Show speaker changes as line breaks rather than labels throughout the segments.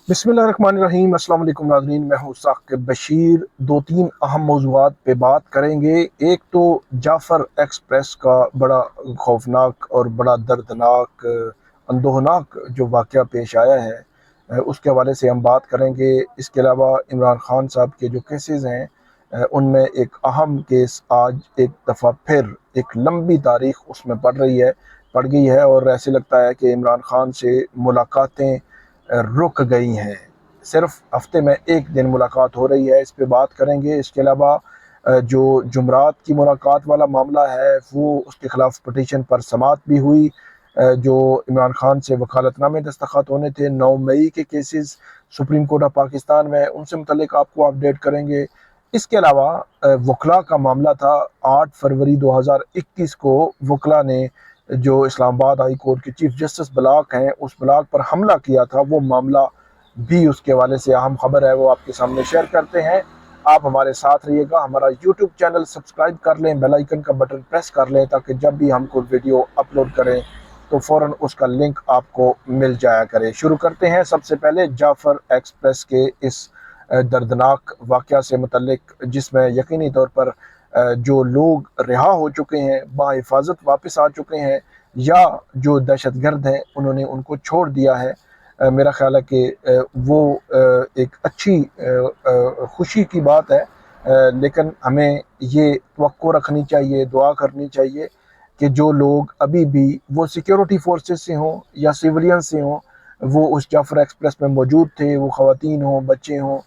बिस्मिल्लाहिर्रहमानिर्रहीम। अस्सलाम वालेकुम नाज़रीन, मैं हूँ साकिब बशीर। दो तीन अहम मौज़ूआत पे बात करेंगे। एक तो जाफ़र एक्सप्रेस का बड़ा खौफनाक और बड़ा दर्दनाक अंदोहनाक जो वाक़या पेश आया है, उसके हवाले से हम बात करेंगे। इसके अलावा इमरान खान साहब के जो केसेस हैं, उनमें एक अहम केस आज एक दफ़ा फिर एक लंबी तारीख़ उसमें पड़ गई है और ऐसे लगता है कि इमरान खान से मुलाकातें रुक गई हैं। सिर्फ हफ्ते में एक दिन मुलाकात हो रही है, इस पे बात करेंगे। इसके अलावा जो जुमरात की मुलाकात वाला मामला है, वो उसके ख़िलाफ़ पटिशन पर समाअत भी हुई। जो इमरान खान से वकालतनामे दस्तखत होने थे, 9 मई के cases supreme court of Pakistan में, उनसे मुतल्लिक आपको अपडेट करेंगे। इसके अलावा वकला का मामला था। 8 फरवरी 2021 को वकला ने जो इस्लामाबाद हाई कोर्ट के चीफ जस्टिस ब्लॉक हैं, उस ब्लॉक पर हमला किया था, वो मामला भी उसके हवाले से अहम खबर है, वो आपके सामने शेयर करते हैं। आप हमारे साथ रहिएगा। हमारा यूट्यूब चैनल सब्सक्राइब कर लें, बेल आइकन का बटन प्रेस कर लें, ताकि जब भी हम कोई वीडियो अपलोड करें तो फ़ौरन उसका लिंक आपको मिल जाया करे। शुरू करते हैं सबसे पहले जाफ़र एक्सप्रेस के इस दर्दनाक वाक़या से मुतल्लिक, जिसमें यकीनी तौर पर जो लोग रिहा हो चुके हैं, बाहिफाजत वापस आ चुके हैं, या जो दहशतगर्द हैं उन्होंने उनको छोड़ दिया है। मेरा ख़्याल है कि वो एक अच्छी खुशी की बात है। लेकिन हमें ये तवक्को रखनी चाहिए, दुआ करनी चाहिए कि जो लोग अभी भी वो सिक्योरिटी फोर्सेस से हों या सिविलियन से हों, वो उस जाफ़र एक्सप्रेस में मौजूद थे, वो ख़वातीन हों, बच्चे हों,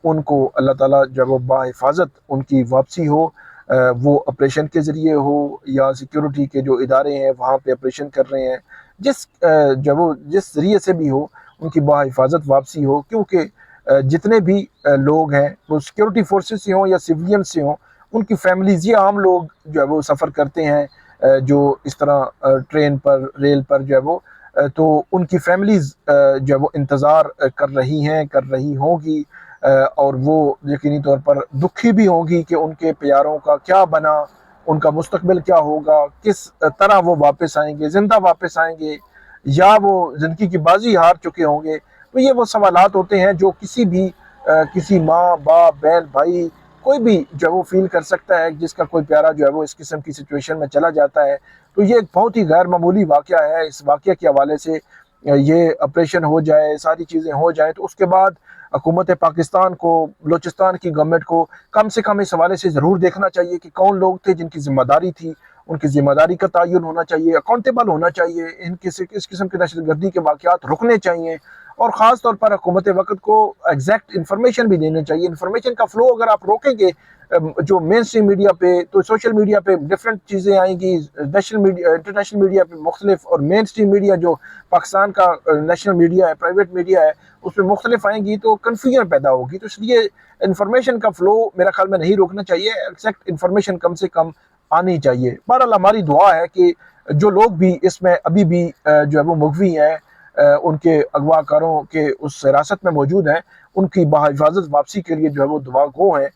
उनको अल्लाह ताला जब वो बाहिफाजत उनकी वापसी हो, वो ऑपरेशन के ज़रिए हो या सिक्योरिटी के जो इदारे हैं वहाँ पे ऑपरेशन कर रहे हैं, जब वो जिस ज़रिए से भी हो, उनकी बाहिफाजत वापसी हो। क्योंकि जितने भी लोग हैं, वो सिक्योरिटी फोर्सेस से हों या सिविलियन से हों, उनकी फैमिलीज़, ये आम लोग जो है वो सफ़र करते हैं, जो इस तरह ट्रेन पर, रेल पर जो है वो, तो उनकी फैमिलीज़ जो है वो इंतज़ार कर रही हैं, कर रही होंगी, और वो यकीनी तौर पर दुखी भी होंगी कि उनके प्यारों का क्या बना, उनका मुस्तकबिल क्या होगा, किस तरह वो वापस आएंगे, ज़िंदा वापस आएंगे, या वो ज़िंदगी की बाजी हार चुके होंगे। तो ये वो सवालात होते हैं जो किसी भी किसी माँ, बाप, बहन, भाई, कोई भी जो है वो फील कर सकता है, जिसका कोई प्यारा जो है वो इस किस्म की सिचुएशन में चला जाता है। तो ये एक बहुत ही गैर मामूली वाक़या है। इस वाक़ये के हवाले से ये ऑपरेशन हो जाए, सारी चीज़ें हो जाएँ, तो उसके बाद हुकूमत पाकिस्तान को, बलूचिस्तान की गवर्नमेंट को कम से कम इस हवाले से ज़रूर देखना चाहिए कि कौन लोग थे जिनकी ज़िम्मेदारी थी, उनकी ज़िम्मेदारी का तयन होना चाहिए, अकाउंटेबल होना चाहिए। इस किस्म की दहशतगर्दी के वाक़यात रुकने चाहिए, और ख़ास तौर पर हुकूमत वक़्त को एग्जैक्ट इन्फॉर्मेशन भी देनी चाहिए। इन्फॉर्मेशन का फ़्लो अगर आप रोकेंगे, जो मेन स्ट्रीम मीडिया पे, तो सोशल मीडिया पे डिफरेंट चीज़ें आएंगी, नेशनल मीडिया, इंटरनेशनल मीडिया पे मुख्तलिफ, और मेन स्ट्रीम मीडिया जो पाकिस्तान का नेशनल मीडिया है, प्राइवेट मीडिया है, उसमें मुख्तलिफ आएंगी, तो कन्फ्यूजन पैदा होगी। तो इसलिए इन्फॉर्मेशन का फ़्लो मेरा ख्याल में नहीं रोकना चाहिए, एग्जैक्ट इन्फॉर्मेशन कम से कम आनी चाहिए। बहरहाल हमारी दुआ है कि जो लोग भी इसमें अभी भी जो है वो मुग़वी हैं, उनके अगवाकारों के उस हिरासत में मौजूद हैं, उनकी बाहिफाजत वापसी के लिए जो है वो दुआ गो हैं,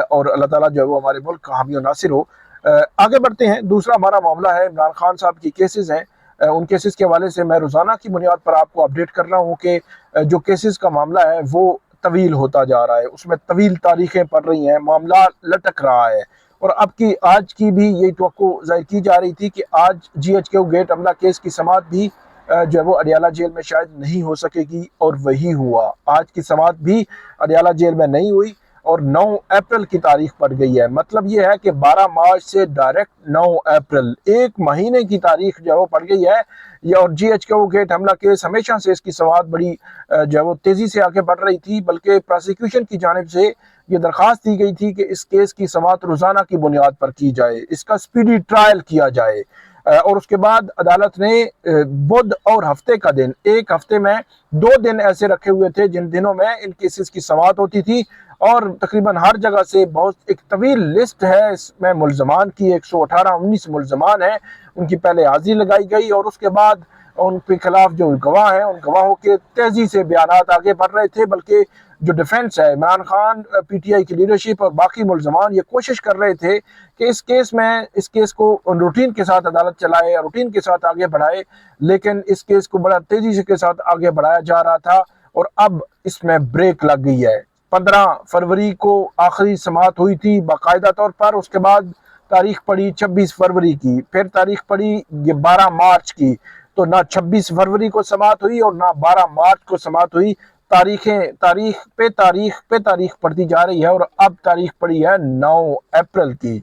और अल्लाह ताला जो है वो हमारे मुल्क का हामी और नासिर हो। आगे बढ़ते हैं। दूसरा हमारा मामला है इमरान खान साहब की केसेस हैं। उन केसेस के हवाले से मैं रोज़ाना की बुनियाद पर आपको अपडेट कर रहा हूँ कि जो केसेस का मामला है वो तवील होता जा रहा है, उसमें तवील तारीखें पड़ रही हैं, मामला लटक रहा है। और अब की आज की भी यही तवक्को ज़ाहिर की जा रही थी कि आज GHQ गेट हमला केस की समाअत भी जो है वो अडियाला जेल में शायद नहीं हो सकेगी, और वही हुआ। आज की समाअत भी अडियाला जेल में नहीं हुई, और 9 अप्रैल की तारीख पड़ गई है। मतलब ये है कि 12 मार्च से डायरेक्ट 9 अप्रैल, एक महीने की तारीख जो है वो पड़ गई है। ये और GHQ गेट हमला केस, हमेशा से इसकी समाअत बड़ी जो है वो तेज़ी से आगे बढ़ रही थी, बल्कि प्रोसिक्यूशन की जानिब से ये दरख्वास्त दी गई थी कि इस केस की समाअत रोज़ाना की बुनियाद पर की जाए, इसका स्पीडी ट्रायल किया जाए। और उसके बाद अदालत ने बुध और हफ्ते का दिन, एक हफ्ते में 2 दिन ऐसे रखे हुए थे जिन दिनों में इन केसेस की समाअत होती थी, और तकरीबन हर जगह से बहुत एक तवील लिस्ट है इसमें मुल्ज़मान की, 118-19 मुल्ज़मान हैं, उनकी पहले हाजिरी लगाई गई, और उसके बाद उनके खिलाफ जो गवाह हैं, उन गवाहों के तेज़ी से बयानात आगे बढ़ रहे थे। बल्कि जो डिफेंस है, इमरान खान, PTI की लीडरशिप और बाकी मुल्ज़मान ये कोशिश कर रहे थे कि इस केस को रूटीन के साथ अदालत चलाए, रूटीन के साथ आगे बढ़ाए, लेकिन इस केस को बड़ा तेज़ी से के साथ आगे बढ़ाया जा रहा था। اور اب اس میں بریک لگ گئی ہے۔ 15 فروری کو آخری سماعت ہوئی تھی باقاعدہ طور پر، اس کے بعد تاریخ پڑی 26 فروری کی، پھر تاریخ پڑی یہ 12 مارچ کی، تو نہ 26 فروری کو سماعت ہوئی اور نہ 12 مارچ کو سماعت ہوئی۔ تاریخ تاریخ پڑتی جا رہی ہے اور اب تاریخ پڑی ہے 9 اپریل کی۔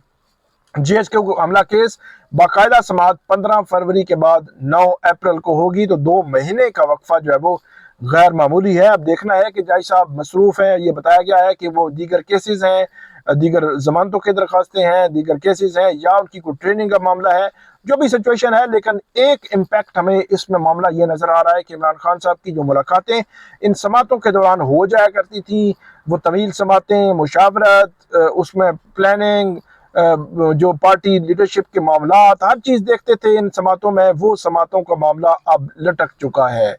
جی ایچ کیو کو حملہ کیس باقاعدہ سماعت 15 فروری کے بعد 9 اپریل کو ہوگی، تو 2 مہینے کا وقفہ جو ہے وہ غیر معمولی ہے۔ اب دیکھنا ہے کہ جائی صاحب مصروف ہیں، یہ بتایا گیا ہے کہ وہ دیگر کیسز ہیں، دیگر ضمانتوں کی درخواستیں ہیں، دیگر کیسز ہیں، یا ان کی کوئی ٹریننگ کا معاملہ ہے، جو بھی سچویشن ہے، لیکن ایک امپیکٹ ہمیں اس میں معاملہ یہ نظر آ رہا ہے کہ عمران خان صاحب کی جو ملاقاتیں ان سماعتوں کے دوران ہو جایا کرتی تھیں، وہ طویل سماعتیں، مشاورت، اس میں پلاننگ، جو پارٹی لیڈرشپ کے معاملات، ہر چیز دیکھتے تھے ان سماعتوں میں، وہ سماعتوں کا معاملہ اب لٹک چکا ہے۔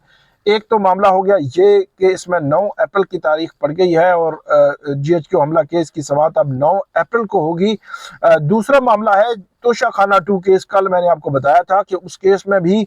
ایک تو معاملہ ہو گیا یہ کہ اس میں 9 اپریل کی تاریخ پڑ گئی ہے اور جی ایچ کیو حملہ کیس کی سماعت اب 9 اپریل کو ہوگی۔ دوسرا معاملہ ہے توشہ خانہ 2 کیس، کل میں نے آپ کو بتایا تھا کہ اس کیس میں بھی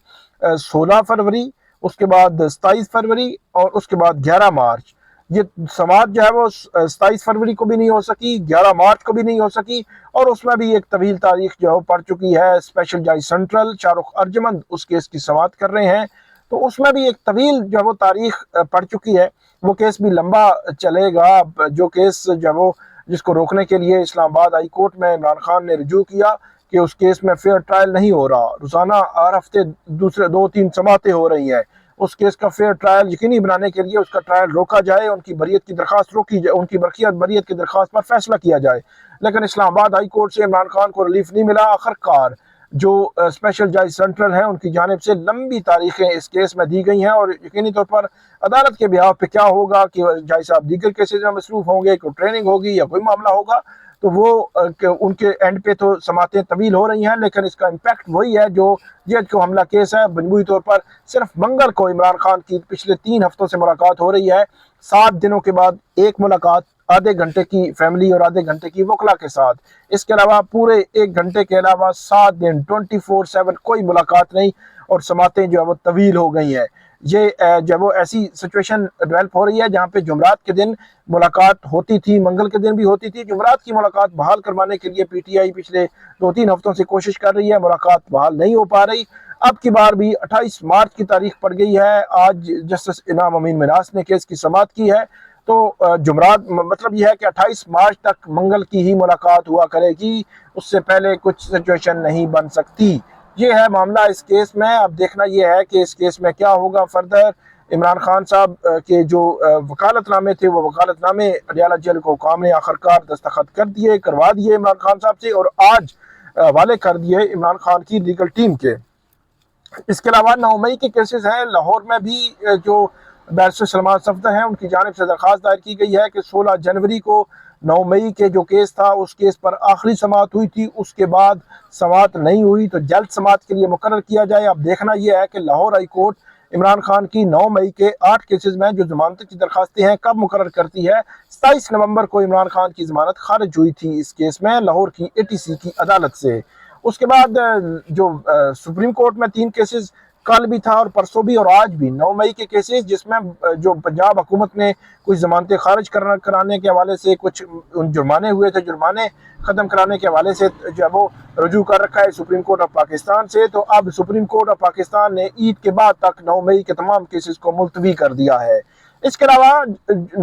16 فروری، اس کے بعد 27 فروری اور اس کے بعد 11 مارچ، یہ سماعت جو ہے وہ 27 فروری کو بھی نہیں ہو سکی، 11 مارچ کو بھی نہیں ہو سکی، اور اس میں بھی ایک طویل تاریخ جو ہے وہ پڑ چکی ہے۔ اسپیشل جج سینٹرل شاہ رخ ارجمند اس کیس کی سماعت کر رہے ہیں، تو اس میں بھی ایک طویل جو ہے وہ تاریخ پڑ چکی ہے، وہ کیس بھی لمبا چلے گا۔ جو کیس جو ہے وہ جس کو روکنے کے لیے اسلام آباد ہائی کورٹ میں عمران خان نے رجوع کیا کہ اس کیس میں فیئر ٹرائل نہیں ہو رہا، روزانہ ہر ہفتے 2-3 سماعتیں ہو رہی ہیں، اس کیس کا فیئر ٹرائل یقینی بنانے کے لیے اس کا ٹرائل روکا جائے، ان کی بریت کی درخواست روکی جائے، ان کی بریت کی درخواست پر فیصلہ کیا جائے، لیکن اسلام آباد ہائی کورٹ سے عمران خان کو ریلیف نہیں ملا۔ آخرکار جو اسپیشل جج سینٹرل ہیں ان کی جانب سے لمبی تاریخیں اس کیس میں دی گئی ہیں، اور یقینی طور پر عدالت کے بیاف پہ کیا ہوگا کہ جج صاحب دیگر کیسز میں مصروف ہوں گے، کوئی ٹریننگ ہوگی یا کوئی معاملہ ہوگا، تو وہ ان کے اینڈ پہ تو سماعتیں طویل ہو رہی ہیں، لیکن اس کا امپیکٹ وہی ہے جو جی ایچ کیو حملہ کیس ہے۔ مجموعی طور پر صرف منگل کو عمران خان کی پچھلے 3 ہفتوں سے ملاقات ہو رہی ہے، 7 دنوں کے بعد ایک ملاقات، آدھے گھنٹے کی فیملی اور آدھے گھنٹے کی وکلا کے ساتھ، اس کے علاوہ پورے 1 گھنٹے کے علاوہ 7 دن 24/7 کوئی ملاقات نہیں، اور سماعتیں جو ہے وہ طویل ہو گئی ہیں۔ یہ جب وہ ایسی سچویشن ڈیولپ ہو رہی ہے جہاں پہ جمعرات کے دن ملاقات ہوتی تھی، منگل کے دن بھی ہوتی تھی، جمعرات کی ملاقات بحال کروانے کے لیے پی ٹی آئی پچھلے 2-3 ہفتوں سے کوشش کر رہی ہے، ملاقات بحال نہیں ہو پا رہی۔ اب کی بار بھی 28 مارچ کی تاریخ پڑ گئی ہے، آج جسٹس انعام امین مناس نے کیس کی سماعت کی ہے، تو جمعرات مطلب یہ ہے کہ 28 مارچ تک منگل کی ہی ملاقات ہوا کرے گی، اس سے پہلے کچھ سچویشن نہیں بن سکتی۔ یہ ہے معاملہ اس کیس میں۔ اب دیکھنا یہ ہے کہ اس کیس میں کیا ہوگا فردر۔ عمران خان صاحب کے جو وکالت نامے تھے، وہ وکالت نامے اڈیالہ جیل کو حکام نے آخرکار دستخط کروا دیے عمران خان صاحب سے، اور آج حوالے کر دیے عمران خان کی لیگل ٹیم کے۔ اس کے علاوہ 9 مئی کے کیسز ہیں، لاہور میں بھی جو بیرسٹر سلمان صفدر ہیں ان کی جانب سے درخواست دائر کی گئی ہے کہ 16 جنوری کو 9 مئی کے جو کیس تھا اس کیس پر آخری سماعت ہوئی تھی، اس کے بعد سماعت نہیں ہوئی، تو جلد سماعت کے لیے مقرر کیا جائے۔ اب دیکھنا یہ ہے کہ لاہور ہائی کورٹ عمران خان کی 9 مئی کے 8 کیسز میں جو ضمانت کی درخواستیں ہیں کب مقرر کرتی ہے۔ 27 نومبر کو عمران خان کی ضمانت خارج ہوئی تھی اس کیس میں لاہور کی ATC کی عدالت سے۔ اس کے بعد جو سپریم کورٹ میں 3 کیسز کل بھی تھا اور پرسوں بھی اور آج بھی 9 مئی کے کیسز، جس میں جو پنجاب حکومت نے کچھ ضمانتیں خارج کرانے کے حوالے سے، کچھ جرمانے ہوئے تھے، جرمانے ختم کرانے کے حوالے سے جو ہے وہ رجوع کر رکھا ہے سپریم کورٹ آف پاکستان سے، تو اب سپریم کورٹ آف پاکستان نے عید کے بعد تک 9 مئی کے تمام کیسز کو ملتوی کر دیا ہے۔ اس کے علاوہ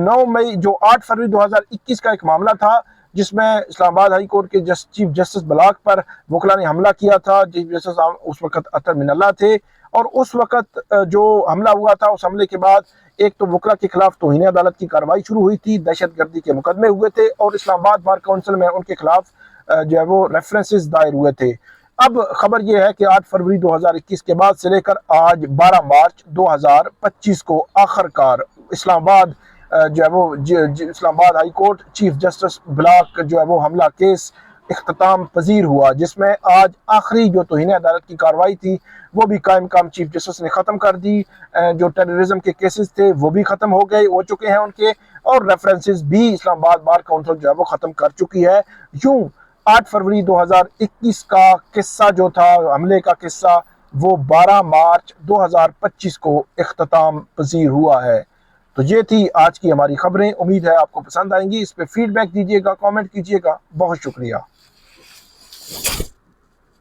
9 مئی جو 8 فروری 2021 کا ایک معاملہ تھا جس میں اسلام آباد ہائی کورٹ کے چیف جسٹس بلاک پر وکلا نے حملہ کیا تھا، چیف جسٹس اس وقت اطہر من اللہ تھے، اور اس وقت جو حملہ ہوا تھا اس حملے کے بعد ایک تو وکلا کے خلاف توہین عدالت کی کارروائی شروع ہوئی تھی، دہشت گردی کے مقدمے ہوئے تھے، اور اسلام آباد بار کونسل میں ان کے خلاف جو ہے وہ ریفرنسز دائر ہوئے تھے۔ اب خبر یہ ہے کہ 8 فروری 2021 کے بعد سے لے کر آج 12 مارچ 2025 کو آخرکار اسلام آباد جو ہے وہ اسلام آباد high court chief justice block جو ہے وہ حملہ کیس اختتام پذیر ہوا، جس میں آج آخری جو توہین عدالت کی کارروائی تھی وہ بھی قائم مقام چیف جسٹس نے ختم کر دی۔ جو ٹیررزم کے کیسز تھے وہ بھی ختم ہو چکے ہیں ان کے، اور ریفرنسز بھی اسلام آباد بار کونسل جو ہے وہ ختم کر چکی ہے۔ یوں 8 فروری 2021 کا قصہ جو تھا، حملے کا قصہ، وہ 12 مارچ 2025 کو اختتام پذیر ہوا ہے۔ تو یہ تھی آج کی ہماری خبریں، امید ہے آپ کو پسند آئیں گی، اس پہ فیڈ بیک دیجیے گا، کامنٹ کیجیے گا، بہت شکریہ۔